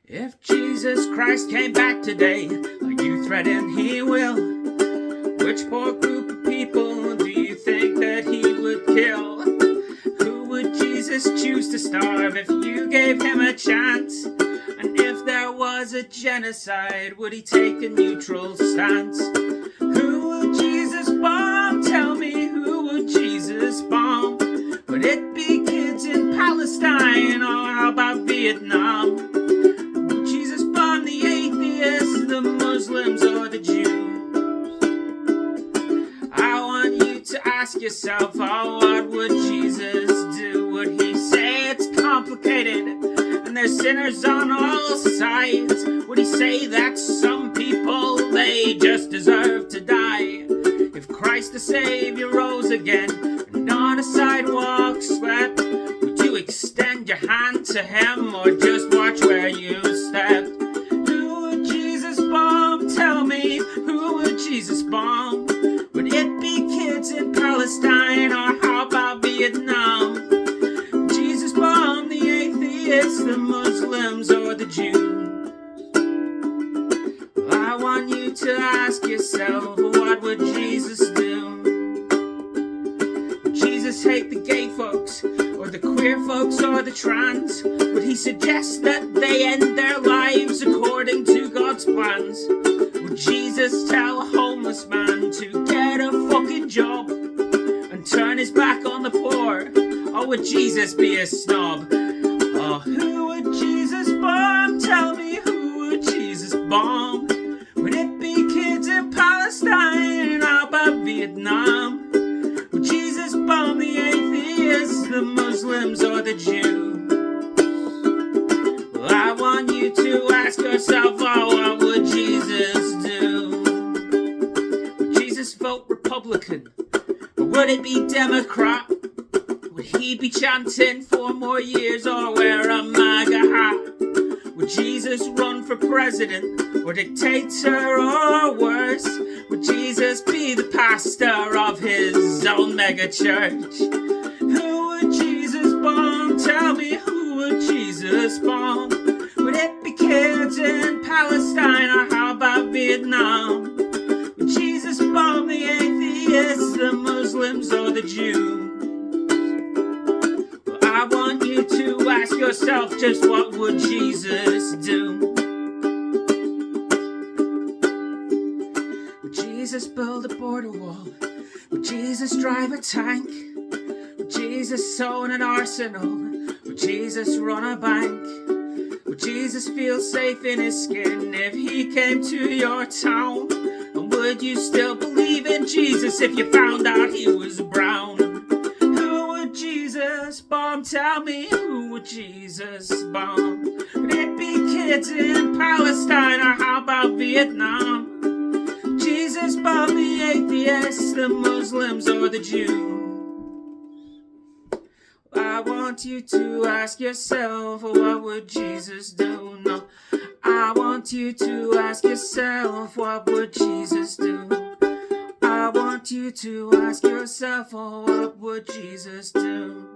If Jesus Christ came back today, like you threaten he will, which poor group of people do you think that he would kill? Who would Jesus choose to starve if you gave him a chance? And if there was a genocide, would he take a neutral stance? Who would Jesus bomb? Tell me, who would Jesus bomb? Would it be kids in Palestine, or how about Vietnam? Would Jesus bomb the atheists, the Muslims, or the Jews? I want you to ask yourself, oh, what would Jesus do? Would he say it's complicated and there's sinners on all sides? Would he say that some people, they just deserve to die? If Christ the Savior rose again and on a sidewalk swept, would you extend your hand to him or just watch where you stepped? Who would Jesus bomb? Tell me, who would Jesus bomb? Would it be kids in Palestine, or how about Vietnam? Jesus bomb the atheists, the Muslims, or the Jews? I want you to ask yourself, what would Jesus do? Would Jesus hate the gay folks, or the queer folks, or the trans? Would he suggest that they end their lives according to God's plans? Would Jesus tell a homeless man to get a fucking job and turn his back on the poor? Or would Jesus be a snob? Oh, who would Jesus bomb? Tell me, who would Jesus bomb? Would it be kids in Palestine? How about Vietnam? Would Jesus bomb the atheists, the Muslims, or the Jews? Well, I want you to ask yourself, oh, what would Jesus do? Would Jesus vote Republican, or would it be Democrat? Would he be chanting 4 more years, or wear a MAGA hat? Would Jesus run for president, or dictator, or worse? Would Jesus be the pastor of his own mega church? Who would Jesus bomb? Tell me, who would Jesus bomb? Would it be kids in Palestine, or how about Vietnam? Would Jesus bomb the atheists, the Muslims, or the Jews? Well, I want you to ask yourself, just what would Jesus do? Would Jesus build a border wall? Would Jesus drive a tank? Would Jesus own an arsenal? Would Jesus run a bank? Would Jesus feel safe in his skin if he came to your town? And would you still believe in Jesus if you found out he was brown? Who would Jesus bomb? Tell me, who would Jesus bomb? Would it be kids in Palestine, or how about Vietnam? Jesus bomb the atheists, the Muslims, or the Jews? I want you to ask yourself, what would Jesus do? No, I want you to ask yourself, what would Jesus do? I want you to ask yourself, what would Jesus do?